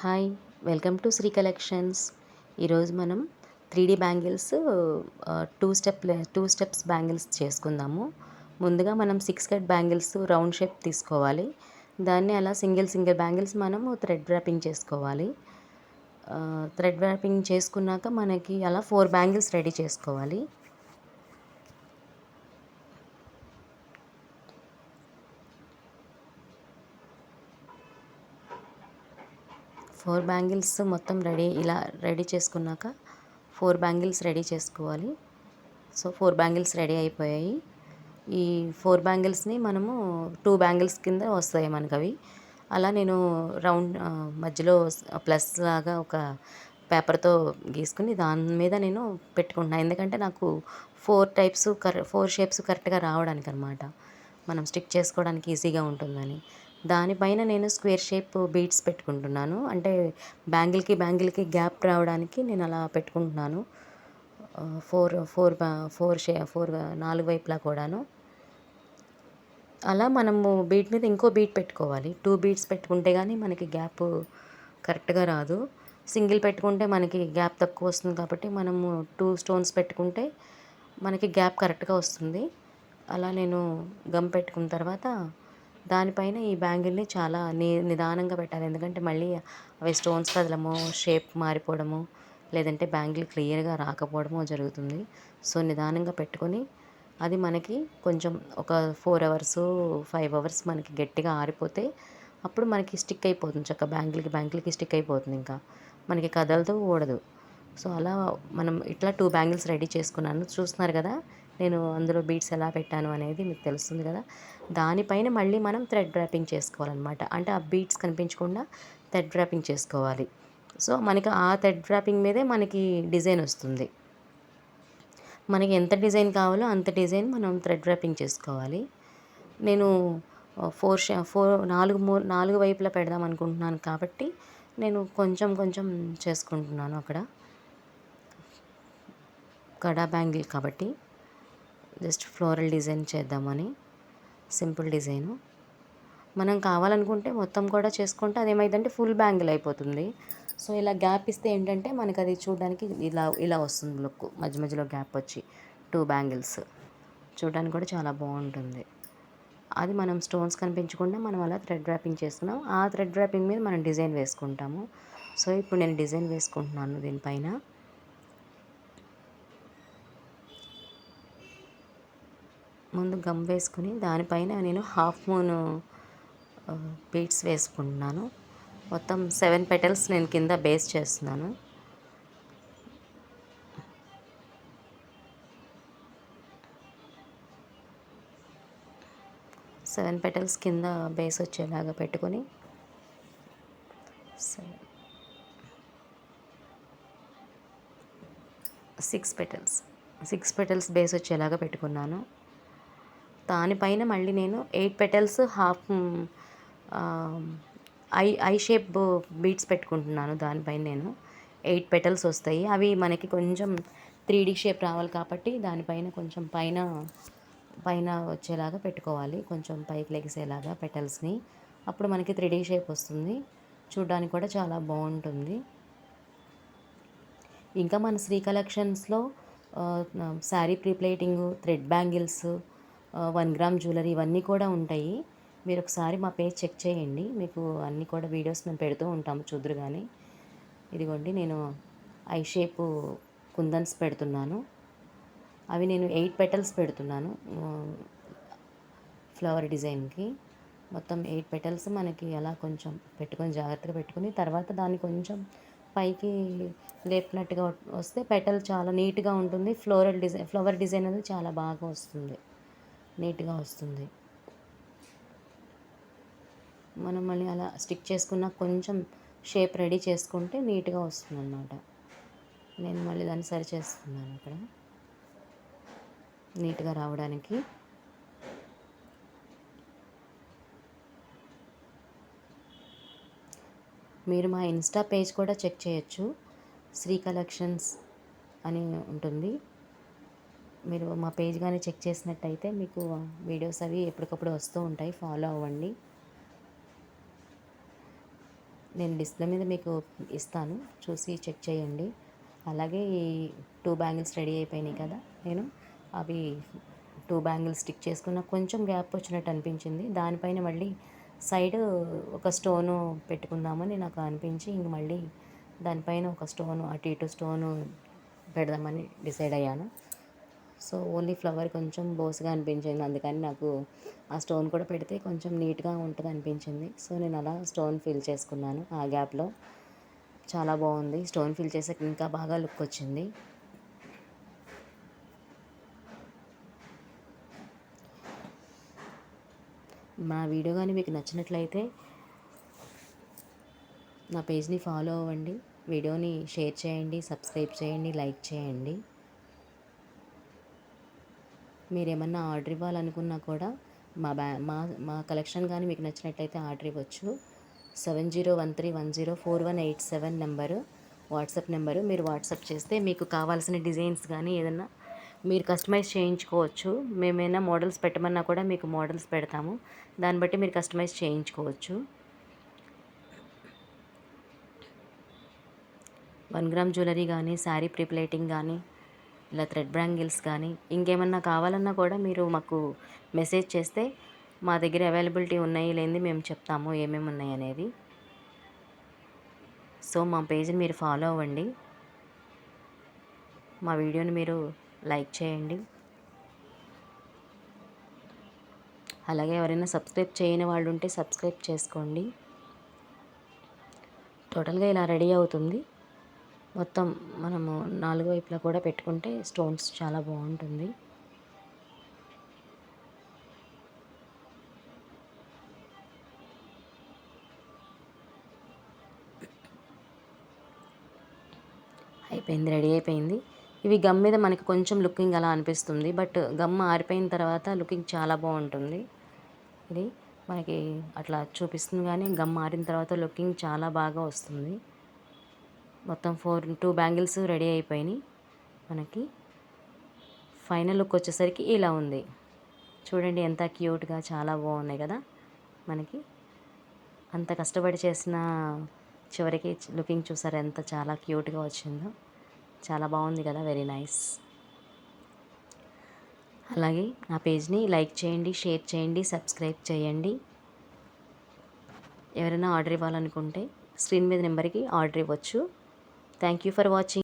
Hi, welcome to Shri Collections. ఈరోజు మనం 3D bangles 2 steps bangles చేసుకుందాము. ముందుగా మనం 6 కట్ బ్యాంగిల్స్ రౌండ్ షేప్ తీసుకోవాలి. దాన్ని అలా సింగిల్ సింగిల్ బ్యాంగిల్స్ మనము థ్రెడ్ ర్యాపింగ్ చేసుకోవాలి. థ్రెడ్ ర్యాపింగ్ చేసుకున్నాక మనకి అలా 4 బ్యాంగిల్స్ రెడీ చేసుకోవాలి. ఫోర్ బ్యాంగిల్స్ మొత్తం రెడీ చేసుకున్నాక 4 బ్యాంగిల్స్ రెడీ చేసుకోవాలి. సో 4 బ్యాంగిల్స్ రెడీ అయిపోయాయి. ఈ 4 బ్యాంగిల్స్ని మనము 2 బ్యాంగిల్స్ కింద వస్తాయి మనకు అవి. అలా నేను రౌండ్ మధ్యలో ప్లస్ లాగా ఒక పేపర్తో గీసుకుని దాని మీద నేను పెట్టుకుంటున్నాను. ఎందుకంటే నాకు 4 షేప్స్ కరెక్ట్గా రావడానికి అనమాట. మనం స్టిక్ చేసుకోవడానికి ఈజీగా ఉంటుందని. దానిపైన నేను స్క్వేర్ షేప్ బీడ్స్ పెట్టుకుంటున్నాను. అంటే బ్యాంగిల్కి గ్యాప్ రావడానికి నేను అలా పెట్టుకుంటున్నాను. ఫోర్ ఫోర్ ఫోర్ షే ఫోర్ 4 వైపులా కూడాను. అలా మనము బీడ్ మీద ఇంకో బీడ్ పెట్టుకోవాలి. 2 బీడ్స్ పెట్టుకుంటే కానీ మనకి గ్యాప్ కరెక్ట్గా రాదు. సింగిల్ పెట్టుకుంటే మనకి గ్యాప్ తక్కువ వస్తుంది కాబట్టి మనము 2 స్టోన్స్ పెట్టుకుంటే మనకి గ్యాప్ కరెక్ట్గా వస్తుంది. అలా నేను గమ్ పెట్టుకున్న తర్వాత దానిపైన ఈ బ్యాంగిల్ని చాలా నిదానంగా పెట్టాలి. ఎందుకంటే మళ్ళీ అవి స్టోన్స్ కదలము, షేప్ మారిపోవడము, లేదంటే బ్యాంగిల్ క్లియర్గా రాకపోవడము జరుగుతుంది. సో నిదానంగా పెట్టుకొని అది మనకి కొంచెం ఒక 4 అవర్స్ 5 అవర్స్ మనకి గట్టిగా ఆరిపోతే అప్పుడు మనకి స్టిక్ అయిపోతుంది. చక్కగా బ్యాంగిల్కి స్టిక్ అయిపోతుంది. ఇంకా మనకి కదలదు, ఊడదు. సో అలా మనం ఇట్లా 2 బ్యాంగిల్స్ రెడీ చేసుకున్నాను. చూస్తున్నారు కదా నేను అందులో బీడ్స్ ఎలా పెట్టాను అనేది మీకు తెలుస్తుంది కదా. దానిపైన మళ్ళీ మనం థ్రెడ్ ర్యాపింగ్ చేసుకోవాలన్నమాట. అంటే ఆ బీడ్స్ కనిపించకుండా థ్రెడ్ ర్యాపింగ్ చేసుకోవాలి. సో మనకి ఆ థ్రెడ్ ర్యాపింగ్ మీదే మనకి డిజైన్ వస్తుంది. మనకి ఎంత డిజైన్ కావాలో అంత డిజైన్ మనం థ్రెడ్ ర్యాపింగ్ చేసుకోవాలి. నేను 4 వైపులా పెడదాం అనుకుంటున్నాను కాబట్టి నేను కొంచెం కొంచెం చేసుకుంటున్నాను. అక్కడ కడా బ్యాంగిల్ కాబట్టి జస్ట్ ఫ్లోరల్ డిజైన్ చేద్దామని, సింపుల్ డిజైను. మనం కావాలనుకుంటే మొత్తం కూడా చేసుకుంటే అదేమైందంటే ఫుల్ బ్యాంగిల్ అయిపోతుంది. సో ఇలా గ్యాప్ ఇస్తే ఏంటంటే మనకి అది చూడడానికి ఇలా వస్తుంది లుక్. మధ్య మధ్యలో గ్యాప్ వచ్చి 2 బ్యాంగిల్స్ చూడడానికి కూడా చాలా బాగుంటుంది. అది మనం స్టోన్స్ కనిపించకుండా మనం అలా థ్రెడ్ ర్యాపింగ్ చేసుకున్నాం. ఆ థ్రెడ్ ర్యాపింగ్ మీద మనం డిజైన్ వేసుకుంటాము. సో ఇప్పుడు నేను డిజైన్ వేసుకుంటున్నాను దీనిపైన. ముందు గమ్ వేసుకుని దానిపైన నేను హాఫ్ మూన్ బీడ్స్ వేసుకుంటున్నాను. మొత్తం 7 పెటల్స్ నేను కింద బేస్ చేస్తున్నాను. సెవెన్ పెటల్స్ కింద బేస్ వచ్చేలాగా పెట్టుకొని 6 పెటల్స్ బేస్ వచ్చేలాగా పెట్టుకున్నాను. దానిపైన మళ్ళీ నేను 8 petals half I shape beads పెట్టుకుంటున్నాను. దానిపైన నేను 8 పెటల్స్ వస్తాయి. అవి మనకి కొంచెం 3D షేప్ రావాలి కాబట్టి దానిపైన కొంచెం పైన వచ్చేలాగా పెట్టుకోవాలి. కొంచెం పైకి లెగిసేలాగా పెటల్స్ని. అప్పుడు మనకి 3D షేప్ వస్తుంది. చూడడానికి కూడా చాలా బాగుంటుంది. ఇంకా మన శ్రీ కలెక్షన్స్లో sari prepleating, thread bangles, 1 gram jewellery ఇవన్నీ కూడా ఉంటాయి. మీరు ఒకసారి మా పేజ్ చెక్ చేయండి. మీకు అన్నీ కూడా వీడియోస్ మేము పెడుతూ ఉంటాము, చూద్దరు కానీ. ఇదిగోండి నేను ఐ షేపు కుందన్స్ పెడుతున్నాను. అవి నేను 8 పెటల్స్ పెడుతున్నాను ఫ్లవర్ డిజైన్కి. మొత్తం 8 పెటల్స్ మనకి అలా కొంచెం పెట్టుకొని జాగ్రత్తగా పెట్టుకుని తర్వాత దాన్ని కొంచెం పైకి లేపినట్టుగా వస్తే పెటల్ చాలా నీట్గా ఉంటుంది. ఫ్లవర్ డిజైన్ అనేది చాలా బాగా వస్తుంది, నీట్గా వస్తుంది. మనం మళ్ళీ అలా స్టిక్ చేసుకున్న కొంచెం షేప్ రెడీ చేసుకుంటే నీట్గా వస్తుంది అన్నమాట. నేను మళ్ళీ దాన్ని సరి చేస్తున్నాను అక్కడ నీట్గా రావడానికి. మీరు మా ఇన్స్టా పేజ్ కూడా చెక్ చేయొచ్చు, శ్రీ కలెక్షన్స్ అని ఉంటుంది. మీరు మా పేజ్ కానీ చెక్ చేసినట్టయితే మీకు వీడియోస్ అవి ఎప్పటికప్పుడు వస్తూ ఉంటాయి, ఫాలో అవ్వండి. నేను డిస్ప్లే మీద మీకు ఇస్తాను, చూసి చెక్ చేయండి. అలాగే ఈ 2 బ్యాంగిల్స్ రెడీ అయిపోయినాయి కదా, నేను అవి 2 బ్యాంగిల్స్ స్టిక్ చేసుకున్న కొంచెం గ్యాప్ వచ్చినట్టు అనిపించింది. దానిపైన మళ్ళీ సైడ్ ఒక స్టోను పెట్టుకుందామని నాకు అనిపించి ఇంక మళ్ళీ దానిపైన ఒక స్టోను అటు ఇటు స్టోను పెడదామని డిసైడ్ అయ్యాను. సో ఓన్లీ ఫ్లవర్ కొంచెం బోస్గా అనిపించింది, అందుకని నాకు ఆ స్టోన్ కూడా పెడితే కొంచెం నీట్గా ఉంటుంది అనిపించింది. సో నేను అలా స్టోన్ ఫిల్ చేసుకున్నాను ఆ గ్యాప్లో. చాలా బాగుంది, స్టోన్ ఫిల్ చేసాక ఇంకా బాగా లుక్ వచ్చింది. మా వీడియో కానీ మీకు నచ్చినట్లయితే నా పేజ్ని ఫాలో అవ్వండి, వీడియోని షేర్ చేయండి, సబ్స్క్రైబ్ చేయండి, లైక్ చేయండి. మీరు ఏమన్నా ఆర్డర్ ఇవ్వాలనుకున్నా కూడా మా కలెక్షన్ కానీ మీకు నచ్చినట్లయితే ఆర్డర్ ఇవ్వచ్చు. 7013104187 నెంబరు వాట్సాప్ నెంబరు. మీరు వాట్సాప్ చేస్తే మీకు కావాల్సిన డిజైన్స్ కానీ ఏదన్నా మీరు కస్టమైజ్ చేయించుకోవచ్చు. మేమైనా మోడల్స్ పెట్టమన్నా కూడా మీకు మోడల్స్ పెడతాము, దాన్ని బట్టి మీరు కస్టమైజ్ చేయించుకోవచ్చు. 1 గ్రామ్ జ్యువెలరీ కానీ, శారీ ప్రీప్లేటింగ్ కానీ, ఇలా థ్రెడ్ బ్యాంగిల్స్ కానీ ఇంకేమన్నా కావాలన్నా కూడా మీరు మాకు మెసేజ్ చేస్తే మా దగ్గర అవైలబిలిటీ ఉన్నాయి లేనిది మేము చెప్తాము ఏమేమి ఉన్నాయి అనేది. సో మా పేజ్ని మీరు ఫాలో అవ్వండి, మా వీడియోని మీరు లైక్ చేయండి. అలాగే ఎవరైనా సబ్స్క్రైబ్ చేయని వాళ్ళు ఉంటే సబ్స్క్రైబ్ చేసుకోండి. టోటల్గా ఇలా రెడీ అవుతుంది. మొత్తం మనము 4 వైపులా కూడా పెట్టుకుంటే స్టోన్స్ చాలా బాగుంటుంది. అయిపోయింది, రెడీ అయిపోయింది. ఇవి గమ్ మీద మనకి కొంచెం లుకింగ్ అలా అనిపిస్తుంది, బట్ గమ్ ఆరిపోయిన తర్వాత లుకింగ్ చాలా బాగుంటుంది. ఇది మనకి అట్లా చూపిస్తుంది కానీ గమ్ ఆరిన తర్వాత లుకింగ్ చాలా బాగా వస్తుంది. మొత్తం 2 బ్యాంగిల్స్ రెడీ అయిపోయినాయి. మనకి ఫైనల్ లుక్ వచ్చేసరికి ఇలా ఉంది. చూడండి ఎంత క్యూట్గా, చాలా బాగున్నాయి కదా. మనకి అంత కష్టపడి చేసిన చివరికి లుకింగ్ చూసారు ఎంత చాలా క్యూట్గా వచ్చిందో. చాలా బాగుంది కదా, వెరీ నైస్. అలాగే నా పేజ్ని లైక్ చేయండి, షేర్ చేయండి, సబ్స్క్రైబ్ చేయండి. ఎవరైనా ఆర్డర్ ఇవ్వాలనుకుంటే స్క్రీన్ మీద నెంబర్కి ఆర్డర్ ఇవ్వచ్చు. Thank you for watching.